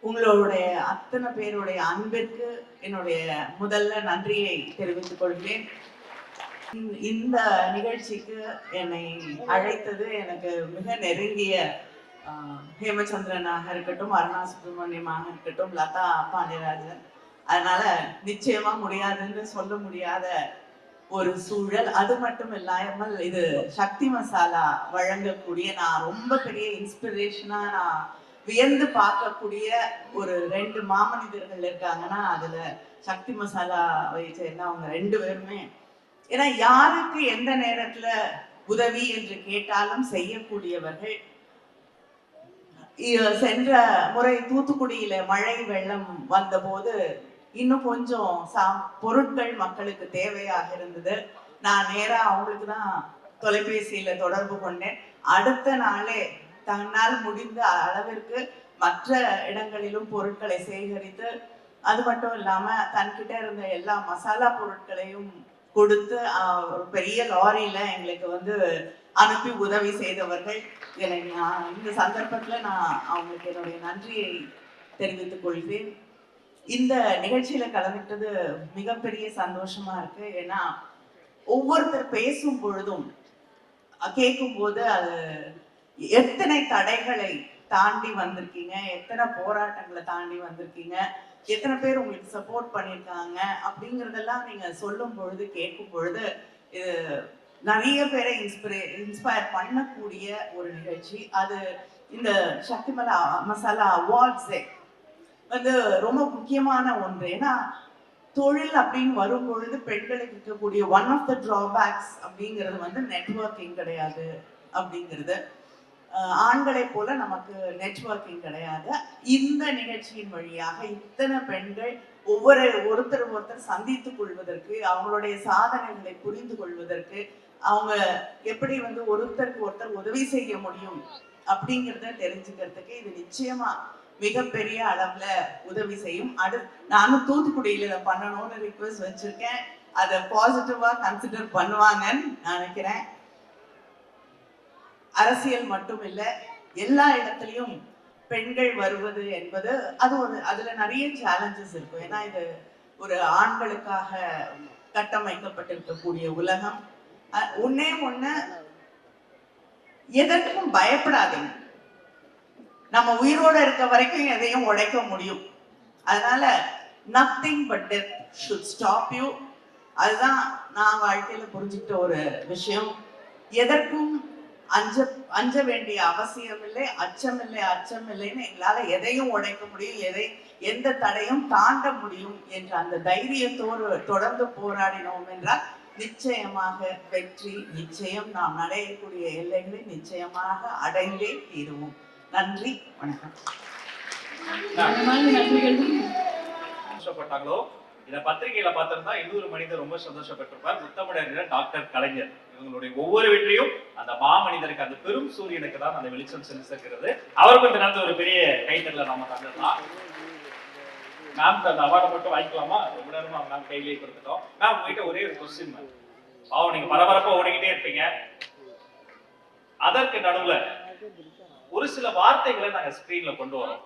உங்களுடைய அத்தனை பேருடைய அன்பிற்கு என்னுடைய முதல்ல நன்றியை தெரிவித்துக் கொள்கிறேன். இந்த நிகழ்ச்சிக்கு என்னை அழைத்தது எனக்கு மிக நெருங்கிய ஹேமச்சந்திரனாக இருக்கட்டும், அருணா சுப்பிரமணியமாக இருக்கட்டும், லதா பாண்டியராஜன். அதனால நிச்சயமா முடியாதுன்னு சொல்ல முடியாத ஒரு சூழல். அது மட்டும் இல்லாமல் இது சக்தி மசாலா வழங்கக்கூடிய நான் ரொம்ப பெரிய இன்ஸ்பிரேஷனா நான் வியந்து பார்க்கக்கூடிய ஒரு 2 மாமனிதர்கள் இருக்காங்கன்னா அதுல சக்தி மசாலாவை சேர்ந்த அவங்க 2 பேருமே. ஏன்னா யாருக்கு எந்த நேரத்துல உதவி என்று கேட்டாலும் செய்யக்கூடியவர்கள். சென்ற முறை தூத்துக்குடியில மழை வெள்ளம் வந்த போது இன்னும் கொஞ்சம் பொருட்கள் மக்களுக்கு தேவையாக இருந்தது. நான் நேரா அவங்களுக்கு தான் தொலைபேசியில தொடர்பு கொண்டேன். அடுத்த நாளே தன்னால் முடிந்த அளவிற்கு மற்ற இடங்களிலும் பொருட்களை சேகரித்து, அது மட்டும் இல்லாம தன்கிட்ட இருந்த எல்லா மசாலா பொருட்களையும் கொடுத்து ஒரு பெரிய லாரியில எங்களுக்கு அனுப்பி உதவி செய்தவர்கள். இந்த சந்தர்ப்பத்துல நான் அவங்களுக்கு என்னுடைய நன்றியை தெரிவித்துக் கொள்கிறேன். இந்த நிகழ்ச்சியில கலந்துக்கிட்டது மிகப்பெரிய சந்தோஷமா இருக்கு. ஏன்னா ஒவ்வொருத்தர் பேசும் பொழுதும் கேட்கும் போது அது எத்தனை தடைகளை தாண்டி வந்திருக்கீங்க, எத்தனை போராட்டங்களை தாண்டி வந்திருக்கீங்க, எத்தனை பேர் உங்களுக்கு சப்போர்ட் பண்ணியிருக்காங்க அப்படிங்கிறதெல்லாம் நீங்க சொல்லும் பொழுது கேட்கும் பொழுது இது நிறைய பேரை இன்ஸ்பயர் பண்ணக்கூடிய ஒரு நிகழ்ச்சி. அது இந்த சக்தி மசாலா அவார்ட்ஸே ரொம்ப முக்கியமான ஒன்று. ஏன்னா தொழில் அப்படின்னு வரும் பொழுது பெண்களுக்கு இருக்கக்கூடிய ஒன் ஆஃப் த டிராபேக்ஸ் அப்படிங்கிறது நெட்வொர்க்கிங் கிடையாது அப்படிங்கிறது. ஆண்களை போல நமக்கு நெட்வொர்க்கிங் கிடையாது. இந்த நிகழ்ச்சியின் வழியாக இத்தனை பெண்கள் ஒருத்தர் சந்தித்துக் கொள்வதற்கு, அவங்களுடைய சாதனைகளை புரிந்து கொள்வதற்கு, அவங்க எப்படி ஒருத்தருக்கு ஒருத்தர் உதவி செய்ய முடியும் அப்படிங்கிறத தெரிஞ்சுக்கிறதுக்கு இது நிச்சயமா மிகப்பெரிய அளவுல உதவி செய்யும். நானும் தூத்துக்குடியில இதை பண்ணணும்னு ரிக்வெஸ்ட் வச்சிருக்கேன். அதை பாசிட்டிவா கன்சிடர் பண்ணுவாங்கன்னு நினைக்கிறேன். அரசியல் மட்டும் இல்ல, எல்லா இடத்துலயும் பெண்கள் வருவது என்பது அதுல நிறைய சேலஞ்சஸ் இருக்கும். ஏன்னா இது ஒரு ஆண்களுக்காக கட்டமைக்கப்பட்டிருக்கக்கூடிய உலகம். ஒண்ணு எதற்கும் பயப்படாதீங்க. நம்ம உயிரோட இருக்க வரைக்கும் எதையும் உடைக்க முடியும். அதனால nothing but death should stop you. அதுதான் நான் வாழ்க்கையில புரிஞ்சுக்கிட்ட ஒரு விஷயம். எதற்கும் அஞ்ச வேண்டிய அவசியம் இல்லை, அச்சம் இல்லைன்னு எங்களால எதையும் உடைக்க முடியும், எந்த தடையும் தாண்ட முடியும் என்ற அந்த தைரியத்தோடு தொடர்ந்து போராடினோம் என்றால் நிச்சயமாக வெற்றி நிச்சயம். நாம் அடையக்கூடிய எல்லைகளை நிச்சயமாக அடைந்தே தீருவோம். நன்றி, வணக்கம். சந்தோஷப்பட்டாங்களோ இத பத்திரிகையில பார்த்திருந்தா இன்னொரு மனிதர் ரொம்ப சந்தோஷப்பட்டிருப்பார். முத்தமிழர் டாக்டர் கலைஞர். இவங்களுடைய ஒவ்வொரு வெற்றியும் அந்த மாமனிதருக்கு, அந்த பெரும் சூரியனுக்கு தான் அந்த வெளிச்சம் சென்று சேர்க்கிறது. அவருக்கு இந்த நேரத்தில் ஒரு பெரிய கைத்தறல நாம தந்துடலாம். மேம் அந்த அவார்டை மட்டும் வாங்கிக்கலாமா? ரொம்ப நேரமா மேம் கையிலேயே கொடுத்துட்டோம். மேம் உங்ககிட்ட ஒரே ஒரு கொஸ்டின் மேம். பாவம் நீங்க பரபரப்பா ஓடிக்கிட்டே இருப்பீங்க. அதற்கு நடுவுல ஒரு சில வார்த்தைகளை நாங்க ஸ்கிரீன்ல கொண்டு வரோம்.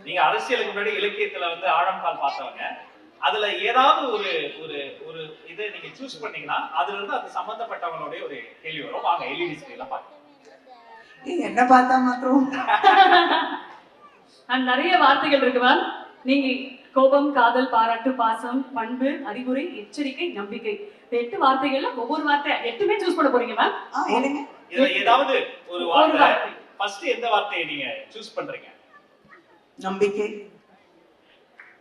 நீங்க அரசியலுக்கு முன்னாடி இலக்கியத்துல ஆழம் கால் பார்த்தவங்க. அதுல ஏதாவது ஒரு ஒரு ஒரு இதை நீங்க சூஸ் பண்ணீங்கன்னா அதுல இருந்து அது சம்பந்தப்பட்டவங்களுடைய ஒரு கேள்வி வரும். வாங்க எல்இடி ஸ்கிரீன்ல பாருங்க. என்ன பார்த்தா மாத்திரம் நிறைய வார்த்தைகள் இருக்கு மேம். நீங்க கோபம், காதல், பாராட்டு, பாசம், பண்பு, அறிகுறி, எச்சரிக்கை, நம்பிக்கை, 8 வார்த்தைகள்ல ஒவ்வொரு வார்த்தை 8மே சூஸ் பண்ண போறீங்க மேம். இதுல ஏதாவது ஒரு வார்த்தை ஃபர்ஸ்ட் எந்த வார்த்தையை நீங்க சூஸ் பண்றீங்க? நம்பிக்கை.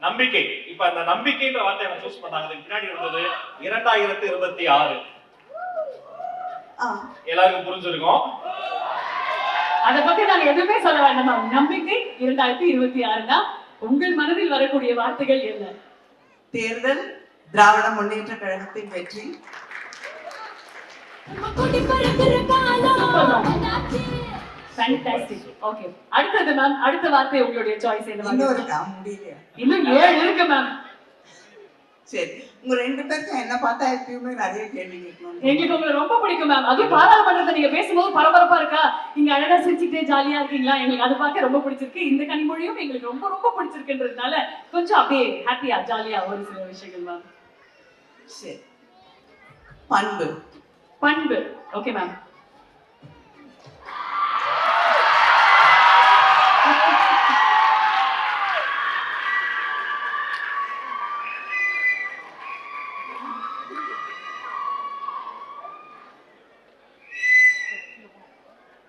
நம்பிக்கை. இப்ப அந்த நம்பிக்கைன்ற வார்த்தையை நான் சூஸ் பண்ணாங்க. அதுக்கு பின்னாடி இருந்தது 2026. எல்லாருக்கும் புரிஞ்சிருக்கும். அத பத்தி நாங்க எதுவுமே சொல்ல வேண்டாம் மேம். நம்பிக்கை 2026 தான். உங்கள் மனதில் வரக்கூடிய வார்த்தைகள் என்ன? தேர்தல், திராவிட முன்னேற்ற கழகத்தின் வெற்றி. ஃபேண்டாஸ்டிக். ஓகே, அடுத்தது மேம். அடுத்த வார்த்தை உங்களுடைய சாய்ஸ் என்ன? இன்னும் 7 இருக்கு மேம். சரி, உங்க 2 பேருக்கும் என்ன பார்த்தா எப்பயுமே நிறைய கேள்வி கேட்கணும். எங்களுக்கு உங்களை ரொம்ப பிடிக்கும் மேம். அதுவும் பாராளுமன்றத்தை நீங்க பேசும்போது பரபரப்பா இருக்கா, நீங்க அழகா சிரிச்சுட்டே ஜாலியா இருக்கீங்களா, எங்களுக்கு அது பார்க்க ரொம்ப பிடிச்சிருக்கு. இந்த கனிமொழியும் எங்களுக்கு ரொம்ப ரொம்ப பிடிச்சிருக்குன்றதுனால கொஞ்சம் அப்படியே ஹாப்பியா ஜாலியா ஒரு சில விஷயங்கள் மேம். சரி, பண்பு. பண்பு. Okay ma'am.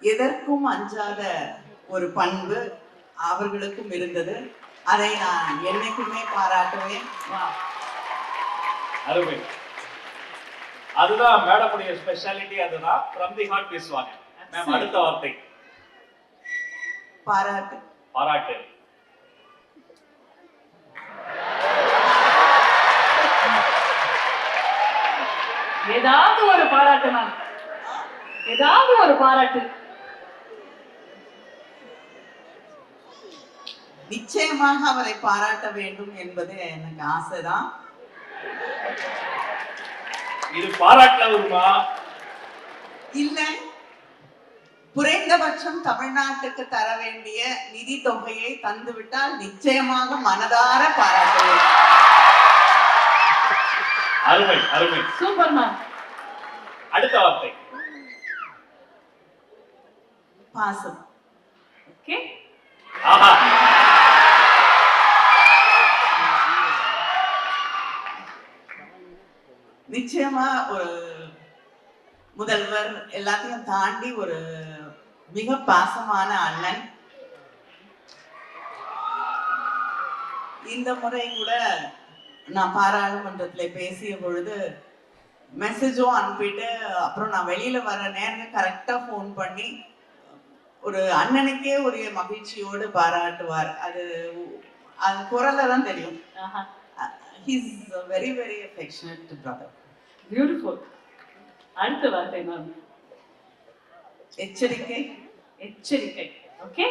எதற்கும் அஞ்சாத ஒரு பண்பு அவர்களுக்கும் இருந்தது. அதை நான் என்னைக்குமே பாராட்டுவேன். அருமை. அதுதான் மேடமுடைய ஸ்பெஷாலிட்டி. அதுதான் ஃப்ரம் தி ஹார்ட் பேசுவாங்க. மேம், அடுத்த வார்த்தை பாராட்டு. பாராட்டு. ஏதாவது ஒரு பாராட்டு மேம், ஏதாவது ஒரு பாராட்டு. நிச்சயமாக அவரை பாராட்ட வேண்டும் என்பது எனக்கு ஆசைதான். இது பாராட்டல வருமா? இல்ல, குறைந்தபட்சம் தமிழ்நாட்டுக்கு தர வேண்டிய நிதி தொகையை தந்துவிட்டால் நிச்சயமாக மனதார பாராட்டுவேன். அருமை அருமை. Super ma'am. அடுத்த வார்த்தை பாசம். ஓகே. ஆஹா. நிச்சயமா ஒரு முதல்வர் எல்லாத்தையும் தாண்டி ஒரு மிக பாசமான அண்ணன். இந்த முறை கூட நான் பாராளுமன்றத்துல பேசிய பொழுது மெசேஜும் அனுப்பிட்டு அப்புறம் நான் வெளியில வர நேரம் கரெக்டா ஃபோன் பண்ணி ஒரு அண்ணனுக்கே ஒரு மகிழ்ச்சியோடு பாராட்டுவார். அது அது குரல்ல தான் தெரியும். He's a very very affectionate brother. Beautiful. அடுத்த வார்த்தை மேம். எச்சரிக்கை. எச்சரிக்கை. ஓகே.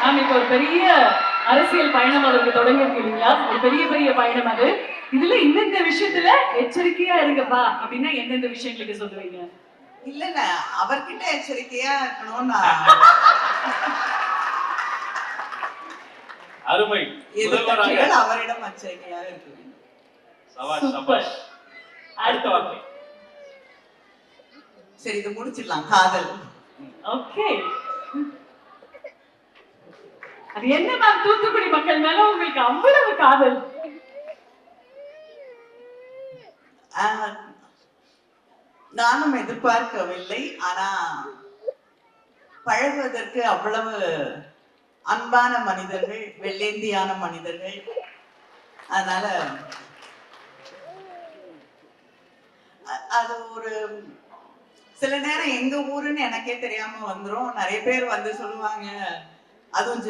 மேம், இப்போ ஒரு பெரிய அரசியல் பயணம் அவருக்கு தொடங்கி இருக்கு இல்லைங்களா? ஒரு பெரிய பெரிய பயணம் அது. இதுல இந்த விஷயத்துல எச்சரிக்கையா இருங்கப்பா அப்படின்னா எந்தெந்த விஷயங்களுக்கு சொல்லுவீங்க? இல்ல இல்ல, அவர்கிட்ட எச்சரிக்கையா இருக்கணும். அருமை. எதிர்க்கட்சிகள் அவரிடம் எச்சரிக்கையாக இருக்க வேண்டும். சபாஷ் சபாஷ். அடுத்த வார்த்தை. சரி, இது முடிச்சிடலாம். காதல். ஓகே. அது என்ன மேம், தூத்துக்குடி மக்கள் மேல உங்களுக்கு அவ்வளவு காதல்? நானும் எதிர்பார்க்கவில்லை. ஆனா பழகுவதற்கு அவ்வளவு அன்பான மனிதர்கள், வெள்ளேந்தியான மனிதர்கள். அதனால அது ஒரு சில நேரம் எங்க ஊருன்னு எனக்கே தெரியாம வந்துரும். நிறைய பேர் வந்து சொல்லுவாங்க, அதுவும்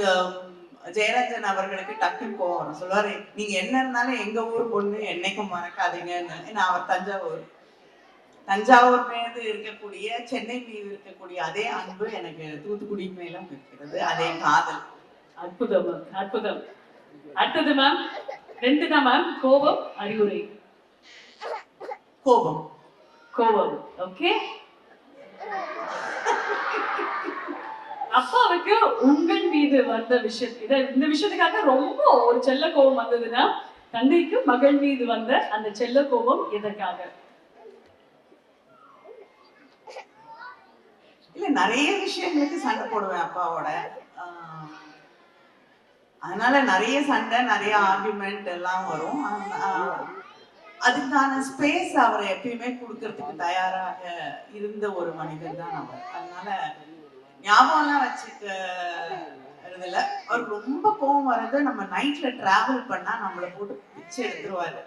ஜெயரஞ்சன் அவர்களுக்கு டக்குன்னு போவோம். சொல்லுவாரு, நீங்க என்ன இருந்தாலும் எங்க ஊர் பொண்ணு என்னைக்கும் மறக்காதீங்கன்னு. ஏன்னா அவர் தஞ்சாவூர் மீது இருக்கக்கூடிய, சென்னை மீது இருக்கக்கூடிய அதே அன்பு எனக்கு தூத்துக்குடி மேலும் இருக்கிறது, அதே காதல். அற்புதம் அற்புதம். அடுத்தது மேம் 2 தான் மேம். கோபம், அறிவுரை. கோபம். கோபம். ஓகே. அப்பாவுக்கு உங்கள் மீது வந்த இந்த விஷயத்துக்காக ரொம்ப ஒரு செல்ல கோபம் வந்ததுன்னா, தந்தைக்கு மகள் மீது வந்த அந்த செல்ல கோபம் எதற்காக? இல்ல, நிறைய விஷயங்களுக்கு சண்டை போடுவேன் அப்பாவோட. அதனால நிறைய சண்டை, நிறைய ஆர்குமெண்ட் எல்லாம் வரும். அதுக்கான ஸ்பேஸ் அவரை எப்பயுமே கொடுக்கறதுக்கு தயாராக இருந்த ஒரு மனிதர் தான் அவர். அதனால ஞாபகம்லாம் வச்சுக்கிறதுல அவருக்கு ரொம்ப கோபம் வர்றது, நம்ம நைட்ல டிராவல் பண்ணா நம்மளை போட்டு பிச்சு எடுத்துருவாரு.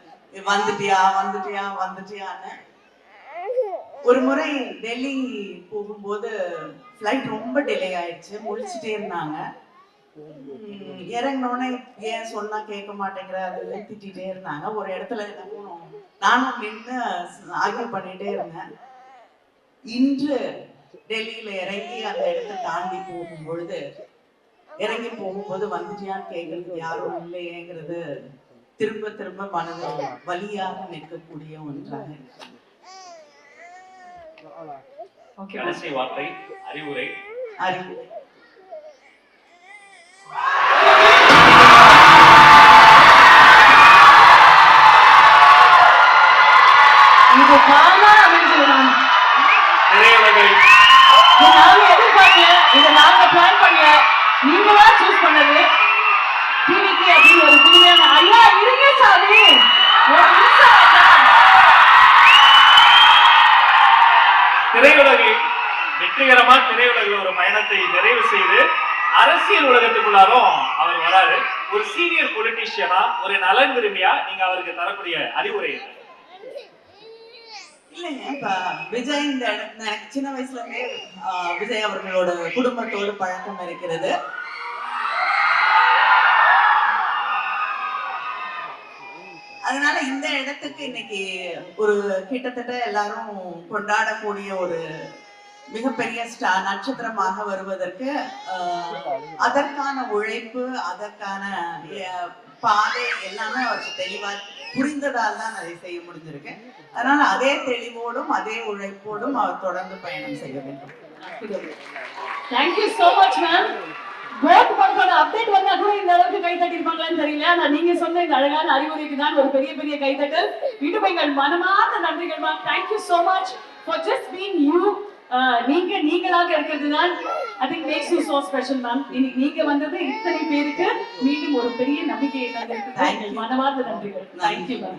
வந்துட்டியா வந்துட்டியா வந்துட்டியான்னு. ஒரு முறை டெல்லி போகும்போது ஃப்ளைட் ரொம்ப டிலே ஆயிடுச்சு, முழிச்சுட்டே இருந்தாங்க. இறங்கினோடனே ஏன் சொன்னா கேட்க மாட்டேங்கிற, அது திட்டிகிட்டே இருந்தாங்க. ஒரு இடத்துல என்ன போனோம், நானும் நின்று ஆர்கியூ பண்ணிட்டே இருந்தேன். இன்று டெல்லியில இறங்கி அந்த இடத்தை தாண்டி போகும் பொழுது இறங்கி போகும்போது வந்துட்டியான்னு கேட்கறதுக்கு யாரும் இல்லையேங்கிறது திரும்ப திரும்ப மனதில் வலியாக நிற்கக்கூடிய ஒன்றாக இருக்கு. ஓகே கடைசி வார்த்தை அறிவுரை. அறிவு இது தானா அமைஞ்சது மேம். திரையுலகை இது நாங்க எதிர்பார்க்கல, இதை நாங்க பிளான் பண்ணல, நீங்க தான் சூஸ் பண்ணது. டிவிக்கு அப்படின்னு ஒரு புதுமையான ஐயா இருங்க சாமி, ஒரு நிமிஷம் ஐயா. திரையுலகை வெற்றிகரமா திரையுலகில் ஒரு பயணத்தை நிறைவு செய்து அரசியல் உலகத்துக்குள்ளாரும் அவர் வராரு. ஒரு சீனியர் பொலிட்டீஷியனா, ஒரு நலன் விரும்பியா நீங்க அவருக்கு தரக்கூடிய அறிவுரை என்ன? இல்லைங்க, இப்ப விஜய் இந்த எனக்கு சின்ன வயசுல இருந்தே விஜய் அவர்களோட குடும்பத்தோடு பழக்கம் இருக்கிறது. அதனால இந்த இடத்துக்கு இன்னைக்கு ஒரு கிட்டத்தட்ட எல்லாரும் கொண்டாடக்கூடிய ஒரு மிகப்பெரிய நட்சத்திரமாக வருவதற்கு அதற்கான உழைப்பு, அதற்கான பாதை எல்லாமே அவருக்கு தெளிவா புரிந்ததால் தான் அதை செய்ய முடிஞ்சிருக்கு. அதனால அதே தெளிவோடும் அதே உழைப்போடும் அவர் தொடர்ந்து பயணம் செய்ய வேண்டும். Thank you so much ma'am. GOAT படத்தோட அப்டேட் வந்தா கூட இந்த அளவுக்கு கை தட்டி இருப்பாங்களான்னு தெரியல. ஆனா நீங்க சொன்ன இந்த அழகான அறிவுரைக்கு தான் ஒரு பெரிய பெரிய கைத்தட்டல். மீண்டும் எங்கள் மனமார்ந்த நன்றிகள் ma'am. Thank you so much for just being you. நீங்களாக இருக்கிறது தான் I think makes you so special ma'am. இன்னைக்கு நீங்க வந்தது இத்தனை பேருக்கு மீண்டும் ஒரு பெரிய நம்பிக்கையை தந்திருக்கு. மனமார்ந்த நன்றிகள். Thank you ma'am.